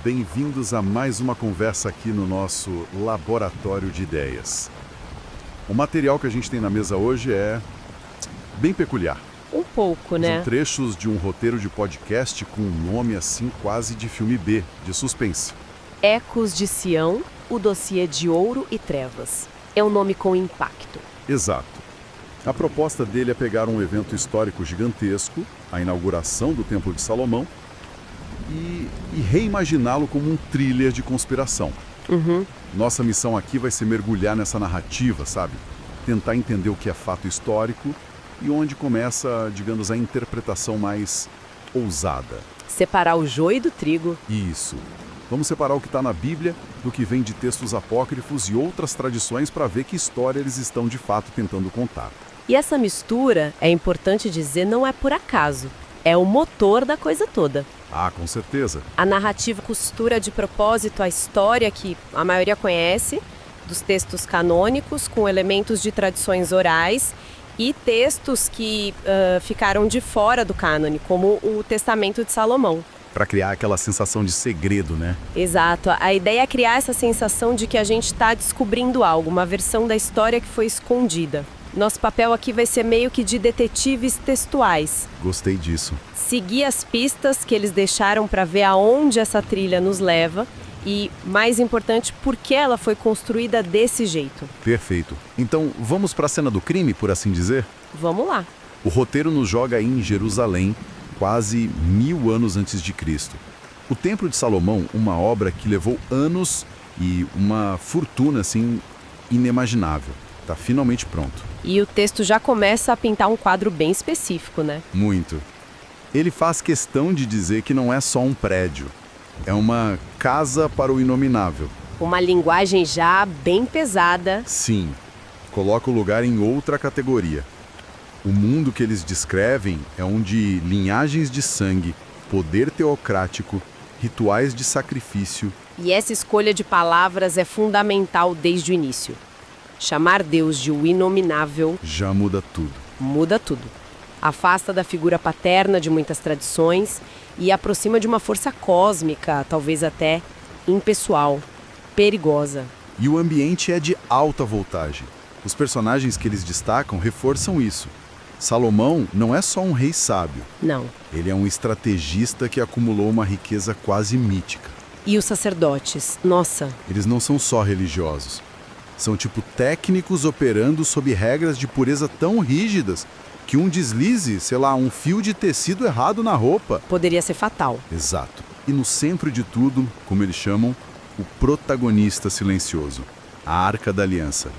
Bem-vindos a mais uma conversa aqui no nosso Laboratório de Ideias. O material que a gente tem na mesa hoje é bem peculiar. Um pouco, né? São trechos de um roteiro de podcast com um nome assim quase de filme B, de suspense. Ecos de Sião, o dossiê de Ouro e Trevas. É um nome com impacto. Exato. A proposta dele é pegar um evento histórico gigantesco, a inauguração do Templo de Salomão, e reimaginá-lo como um thriller de conspiração. Nossa missão aqui vai ser mergulhar nessa narrativa, sabe? Tentar entender o que é fato histórico e onde começa, digamos, a interpretação mais ousada. Separar o joio do trigo. Isso. Vamos separar o que está na Bíblia do que vem de textos apócrifos e outras tradições para ver que história eles estão de fato tentando contar. E essa mistura, é importante dizer, não é por acaso. É o motor da coisa toda. Ah, com certeza. A narrativa costura de propósito a história que a maioria conhece, dos textos canônicos, com elementos de tradições orais e textos que ficaram de fora do cânone, como o Testamento de Salomão. Para criar aquela sensação de segredo, né? Exato. A ideia é criar essa sensação de que a gente está descobrindo algo, uma versão da história que foi escondida. Nosso papel aqui vai ser meio que de detetives textuais. Gostei disso. Seguir as pistas que eles deixaram para ver aonde essa trilha nos leva e, mais importante, por que ela foi construída desse jeito. Perfeito. Então, vamos para a cena do crime, por assim dizer? Vamos lá. O roteiro nos joga aí em Jerusalém, quase 1000 anos antes de Cristo. O Templo de Salomão, uma obra que levou anos e uma fortuna, assim, inimaginável. Está finalmente pronto. E o texto já começa a pintar um quadro bem específico, né? Muito. Ele faz questão de dizer que não é só um prédio. É uma casa para o inominável. Uma linguagem já bem pesada. Sim. Coloca o lugar em outra categoria. O mundo que eles descrevem é um de linhagens de sangue, poder teocrático, rituais de sacrifício. E essa escolha de palavras é fundamental desde o início. Chamar Deus de o inominável já muda tudo. Muda tudo. Afasta da figura paterna de muitas tradições e aproxima de uma força cósmica, talvez até impessoal, perigosa. E o ambiente é de alta voltagem. Os personagens que eles destacam reforçam isso. Salomão não é só um rei sábio. Não. Ele é um estrategista que acumulou uma riqueza quase mítica. E os sacerdotes? Nossa. Eles não são só religiosos. São tipo técnicos operando sob regras de pureza tão rígidas que um deslize, sei lá, um fio de tecido errado na roupa poderia ser fatal. Exato. E no centro de tudo, como eles chamam, o protagonista silencioso, a Arca da Aliança.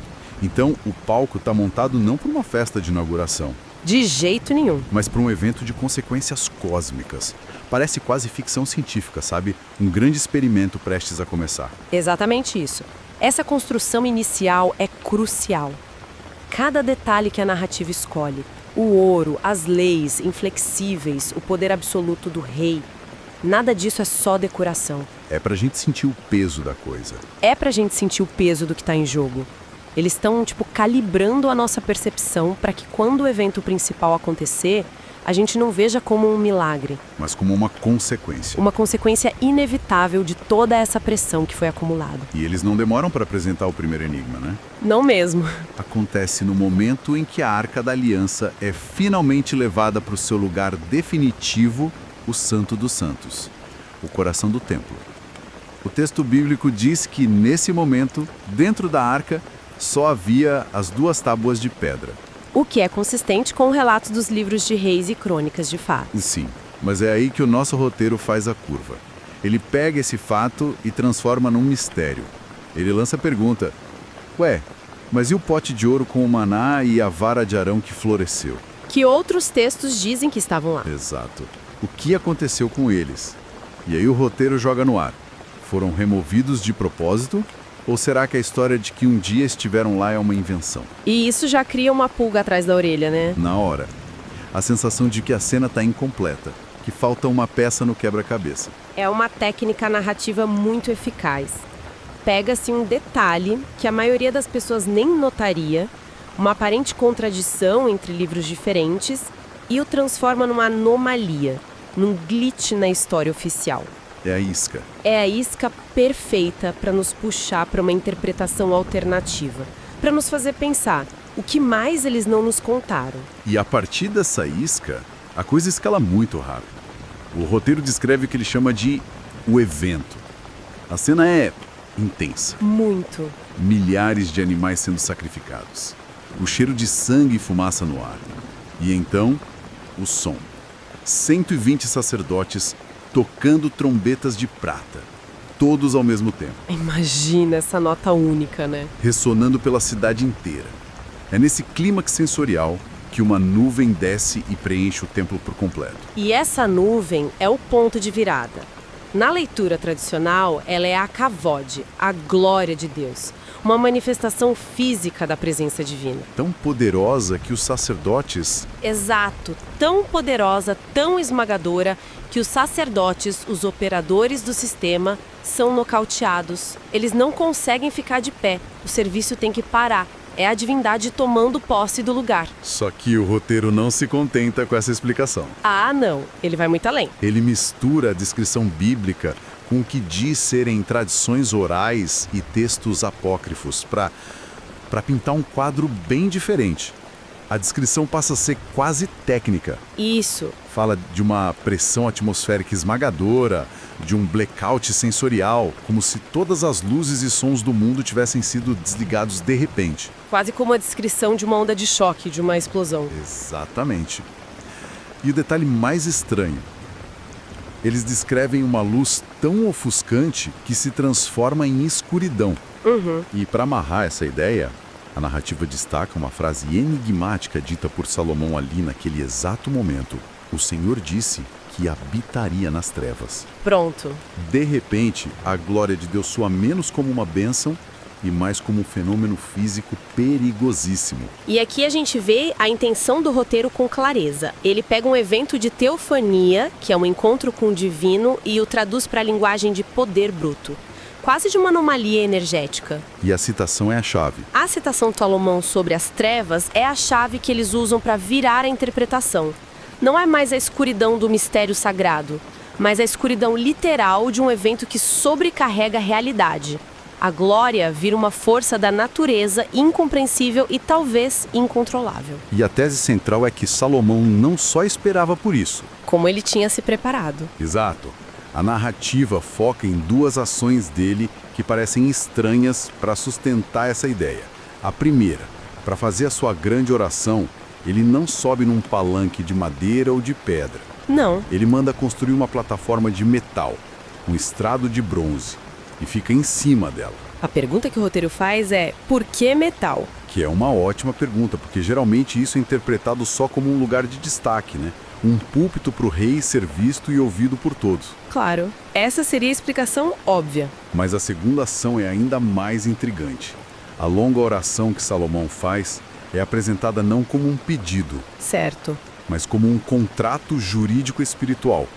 Então, o palco está montado não para uma festa de inauguração. De jeito nenhum. Mas para um evento de consequências cósmicas. Parece quase ficção científica, sabe? Um grande experimento prestes a começar. Exatamente isso. Essa construção inicial é crucial. Cada detalhe que a narrativa escolhe, o ouro, as leis inflexíveis, o poder absoluto do rei, nada disso é só decoração. É pra gente sentir o peso da coisa. É pra gente sentir o peso do que tá em jogo. Eles estão, calibrando a nossa percepção para que quando o evento principal acontecer, a gente não veja como um milagre. Mas como uma consequência. Uma consequência inevitável de toda essa pressão que foi acumulada. E eles não demoram para apresentar o primeiro enigma, né? Não mesmo. Acontece no momento em que a Arca da Aliança é finalmente levada para o seu lugar definitivo, o Santo dos Santos, o coração do templo. O texto bíblico diz que, nesse momento, dentro da arca, só havia as 2 tábuas de pedra. O que é consistente com o relato dos livros de Reis e Crônicas de fato. Sim, mas é aí que o nosso roteiro faz a curva. Ele pega esse fato e transforma num mistério. Ele lança a pergunta: ué, mas e o pote de ouro com o maná e a vara de Arão que floresceu? Que outros textos dizem que estavam lá. Exato. O que aconteceu com eles? E aí o roteiro joga no ar. Foram removidos de propósito? Ou será que a história de que um dia estiveram lá é uma invenção? E isso já cria uma pulga atrás da orelha, né? Na hora. A sensação de que a cena está incompleta, que falta uma peça no quebra-cabeça. É uma técnica narrativa muito eficaz. Pega-se um detalhe que a maioria das pessoas nem notaria, uma aparente contradição entre livros diferentes, e o transforma numa anomalia, num glitch na história oficial. É a isca. É a isca perfeita para nos puxar para uma interpretação alternativa, para nos fazer pensar o que mais eles não nos contaram. E a partir dessa isca, a coisa escala muito rápido. O roteiro descreve o que ele chama de o evento. A cena é intensa. Muito. Milhares de animais sendo sacrificados. O cheiro de sangue e fumaça no ar. E então, o som. 120 sacerdotes tocando trombetas de prata. Todos ao mesmo tempo. Imagina essa nota única, né? Ressonando pela cidade inteira. É nesse clímax sensorial que uma nuvem desce e preenche o templo por completo. E essa nuvem é o ponto de virada. Na leitura tradicional, ela é a Kavod, a glória de Deus, uma manifestação física da presença divina. Tão poderosa que os sacerdotes... Exato, tão poderosa, tão esmagadora, que os sacerdotes, os operadores do sistema, são nocauteados. Eles não conseguem ficar de pé, o serviço tem que parar. É a divindade tomando posse do lugar. Só que o roteiro não se contenta com essa explicação. Ah, não. Ele vai muito além. Ele mistura a descrição bíblica com o que diz serem tradições orais e textos apócrifos para pintar um quadro bem diferente. A descrição passa a ser quase técnica. Isso. Fala de uma pressão atmosférica esmagadora, de um blackout sensorial, como se todas as luzes e sons do mundo tivessem sido desligados de repente. Quase como a descrição de uma onda de choque, de uma explosão. Exatamente. E o detalhe mais estranho, eles descrevem uma luz tão ofuscante que se transforma em escuridão. E para amarrar essa ideia, a narrativa destaca uma frase enigmática dita por Salomão ali naquele exato momento. O Senhor disse que habitaria nas trevas. Pronto. De repente, a glória de Deus soa menos como uma bênção e mais como um fenômeno físico perigosíssimo. E aqui a gente vê a intenção do roteiro com clareza. Ele pega um evento de teofania, que é um encontro com o divino, e o traduz para a linguagem de poder bruto. Quase de uma anomalia energética. E a citação é a chave. A citação de Salomão sobre as trevas é a chave que eles usam para virar a interpretação. Não é mais a escuridão do mistério sagrado, mas a escuridão literal de um evento que sobrecarrega a realidade. A glória vira uma força da natureza incompreensível e talvez incontrolável. E a tese central é que Salomão não só esperava por isso. Como ele tinha se preparado. Exato. A narrativa foca em duas ações dele que parecem estranhas para sustentar essa ideia. A primeira, para fazer a sua grande oração, ele não sobe num palanque de madeira ou de pedra. Não. Ele manda construir uma plataforma de metal, um estrado de bronze, e fica em cima dela. A pergunta que o roteiro faz é: por que metal? Que é uma ótima pergunta, porque geralmente isso é interpretado só como um lugar de destaque, né? Um púlpito para o rei ser visto e ouvido por todos. Claro, essa seria a explicação óbvia. Mas a segunda ação é ainda mais intrigante. A longa oração que Salomão faz é apresentada não como um pedido, Certo. mas como um contrato jurídico espiritual.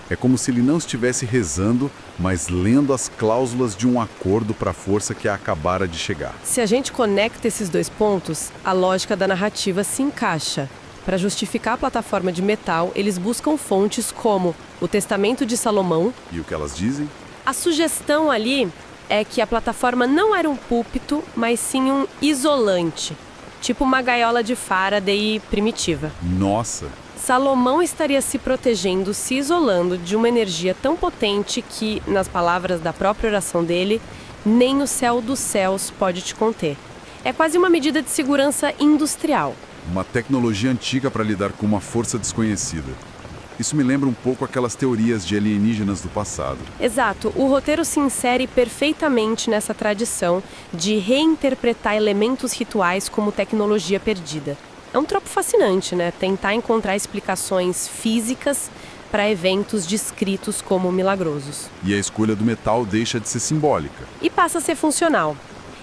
É como se ele não estivesse rezando, mas lendo as cláusulas de um acordo para a força que acabara de chegar. Se a gente conecta esses dois pontos, a lógica da narrativa se encaixa. Para justificar a plataforma de metal, eles buscam fontes como o Testamento de Salomão. E o que elas dizem? A sugestão ali é que a plataforma não era um púlpito, mas sim um isolante, tipo uma gaiola de Faraday primitiva. Nossa! Salomão estaria se protegendo, se isolando de uma energia tão potente que, nas palavras da própria oração dele, nem o céu dos céus pode te conter. É quase uma medida de segurança industrial. Uma tecnologia antiga para lidar com uma força desconhecida. Isso me lembra um pouco aquelas teorias de alienígenas do passado. Exato. O roteiro se insere perfeitamente nessa tradição de reinterpretar elementos rituais como tecnologia perdida. É um tropo fascinante, né? Tentar encontrar explicações físicas para eventos descritos como milagrosos. E a escolha do metal deixa de ser simbólica. E passa a ser funcional.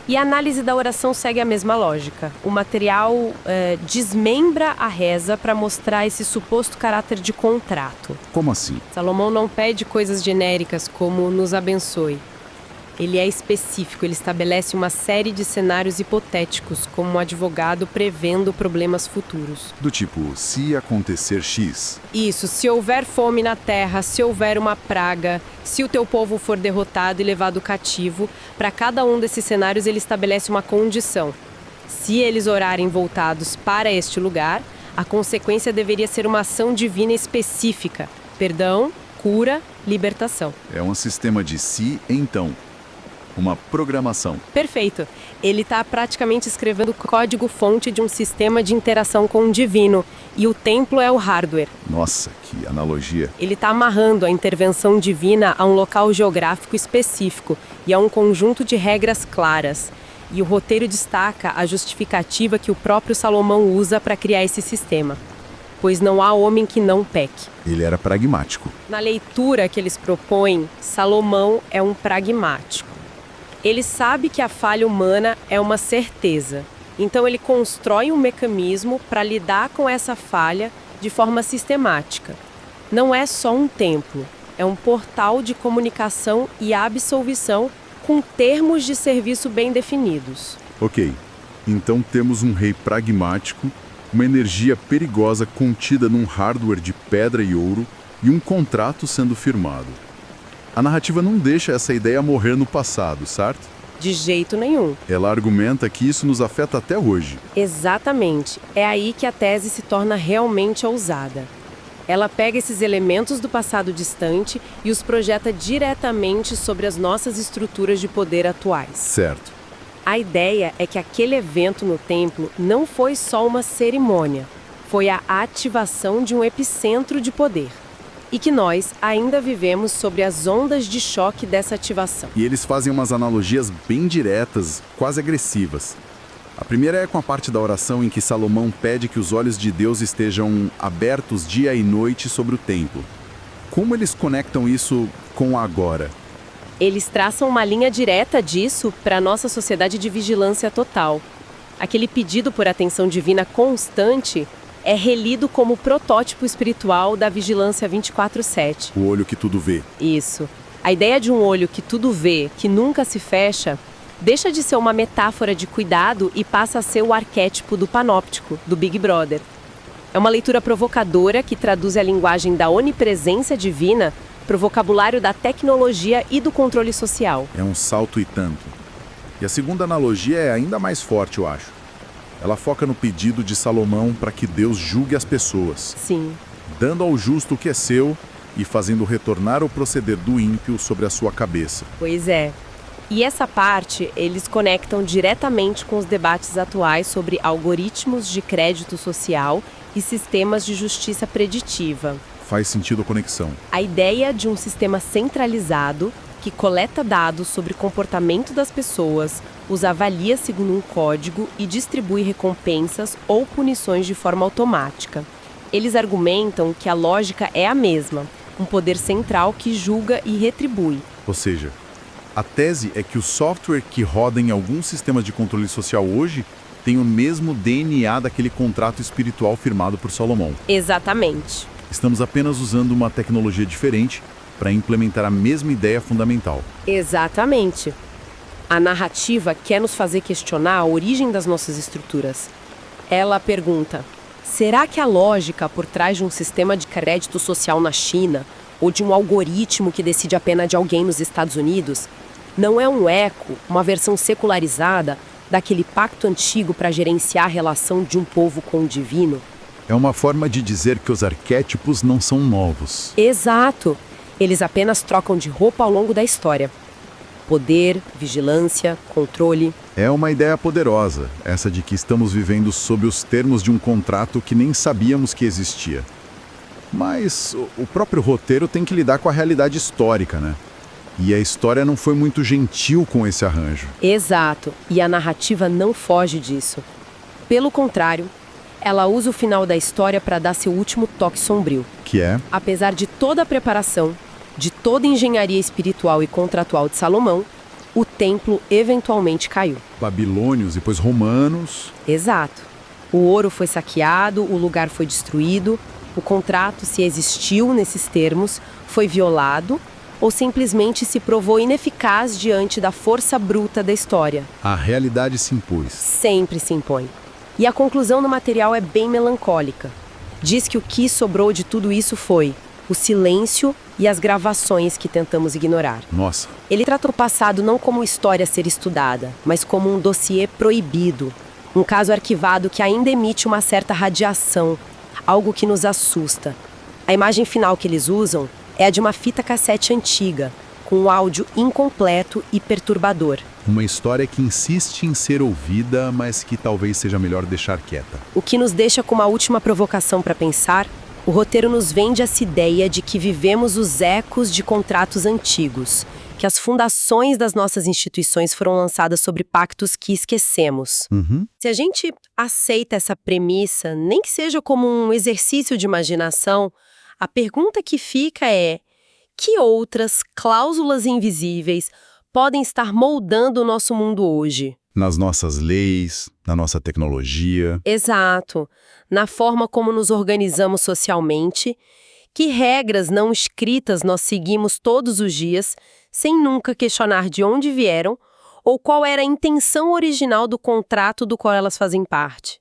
E a análise da oração segue a mesma lógica. O material desmembra a reza para mostrar esse suposto caráter de contrato. Como assim? Salomão não pede coisas genéricas como nos abençoe. Ele é específico, ele estabelece uma série de cenários hipotéticos, como um advogado prevendo problemas futuros. Do tipo, se acontecer X. Isso, se houver fome na terra, se houver uma praga, se o teu povo for derrotado e levado cativo, para cada um desses cenários ele estabelece uma condição. Se eles orarem voltados para este lugar, a consequência deveria ser uma ação divina específica. Perdão, cura, libertação. É um sistema de se, então. Uma programação. Perfeito. Ele está praticamente escrevendo o código-fonte de um sistema de interação com o divino. E o templo é o hardware. Nossa, que analogia. Ele está amarrando a intervenção divina a um local geográfico específico e a um conjunto de regras claras. E o roteiro destaca a justificativa que o próprio Salomão usa para criar esse sistema. Pois não há homem que não peque. Ele era pragmático. Na leitura que eles propõem, Salomão é um pragmático. Ele sabe que a falha humana é uma certeza. Então ele constrói um mecanismo para lidar com essa falha de forma sistemática. Não é só um templo, é um portal de comunicação e absolvição com termos de serviço bem definidos. Ok, então temos um rei pragmático, uma energia perigosa contida num hardware de pedra e ouro e um contrato sendo firmado. A narrativa não deixa essa ideia morrer no passado, certo? De jeito nenhum. Ela argumenta que isso nos afeta até hoje. Exatamente. É aí que a tese se torna realmente ousada. Ela pega esses elementos do passado distante e os projeta diretamente sobre as nossas estruturas de poder atuais. Certo. A ideia é que aquele evento no templo não foi só uma cerimônia, foi a ativação de um epicentro de poder. E que nós ainda vivemos sobre as ondas de choque dessa ativação. E eles fazem umas analogias bem diretas, quase agressivas. A primeira é com a parte da oração em que Salomão pede que os olhos de Deus estejam abertos dia e noite sobre o templo. Como eles conectam isso com o agora? Eles traçam uma linha direta disso para a nossa sociedade de vigilância total. Aquele pedido por atenção divina constante é relido como protótipo espiritual da vigilância 24/7. O olho que tudo vê. Isso. A ideia de um olho que tudo vê, que nunca se fecha, deixa de ser uma metáfora de cuidado e passa a ser o arquétipo do panóptico, do Big Brother. É uma leitura provocadora que traduz a linguagem da onipresença divina para o vocabulário da tecnologia e do controle social. É um salto e tanto. E a segunda analogia é ainda mais forte, eu acho. Ela foca no pedido de Salomão para que Deus julgue as pessoas, Sim. dando ao justo o que é seu e fazendo retornar o proceder do ímpio sobre a sua cabeça. Pois é. E essa parte eles conectam diretamente com os debates atuais sobre algoritmos de crédito social e sistemas de justiça preditiva. Faz sentido a conexão. A ideia de um sistema centralizado que coleta dados sobre o comportamento das pessoas, os avalia segundo um código e distribui recompensas ou punições de forma automática. Eles argumentam que a lógica é a mesma, um poder central que julga e retribui. Ou seja, a tese é que o software que roda em alguns sistemas de controle social hoje tem o mesmo DNA daquele contrato espiritual firmado por Salomão. Exatamente. Estamos apenas usando uma tecnologia diferente para implementar a mesma ideia fundamental. Exatamente. A narrativa quer nos fazer questionar a origem das nossas estruturas. Ela pergunta: será que a lógica por trás de um sistema de crédito social na China, ou de um algoritmo que decide a pena de alguém nos Estados Unidos, não é um eco, uma versão secularizada daquele pacto antigo para gerenciar a relação de um povo com o divino? É uma forma de dizer que os arquétipos não são novos. Exato. Eles apenas trocam de roupa ao longo da história. Poder, vigilância, controle. É uma ideia poderosa, essa de que estamos vivendo sob os termos de um contrato que nem sabíamos que existia. Mas o próprio roteiro tem que lidar com a realidade histórica, né? E a história não foi muito gentil com esse arranjo. Exato. E a narrativa não foge disso. Pelo contrário, ela usa o final da história para dar seu último toque sombrio. Que é? Apesar de toda a preparação, de toda a engenharia espiritual e contratual de Salomão, o templo eventualmente caiu. Babilônios, depois romanos. Exato. O ouro foi saqueado, o lugar foi destruído, o contrato, se existiu nesses termos, foi violado, ou simplesmente se provou ineficaz diante da força bruta da história? A realidade se impôs. Sempre se impõe. E a conclusão do material é bem melancólica. Diz que o que sobrou de tudo isso foi o silêncio e as gravações que tentamos ignorar. Nossa, Ele trata o passado não como história a ser estudada, mas como um dossiê proibido, um caso arquivado que ainda emite uma certa radiação, algo que nos assusta. A imagem final que eles usam é a de uma fita cassete antiga, com um áudio incompleto e perturbador. uma história que insiste em ser ouvida, mas que talvez seja melhor deixar quieta. O que nos deixa com uma última provocação para pensar: o roteiro nos vende essa ideia de que vivemos os ecos de contratos antigos, que as fundações das nossas instituições foram lançadas sobre pactos que esquecemos. Se a gente aceita essa premissa, nem que seja como um exercício de imaginação, a pergunta que fica é: que outras cláusulas invisíveis podem estar moldando o nosso mundo hoje? Nas nossas leis, na nossa tecnologia. Exato. Na forma como nos organizamos socialmente, que regras não escritas nós seguimos todos os dias, sem nunca questionar de onde vieram ou qual era a intenção original do contrato do qual elas fazem parte.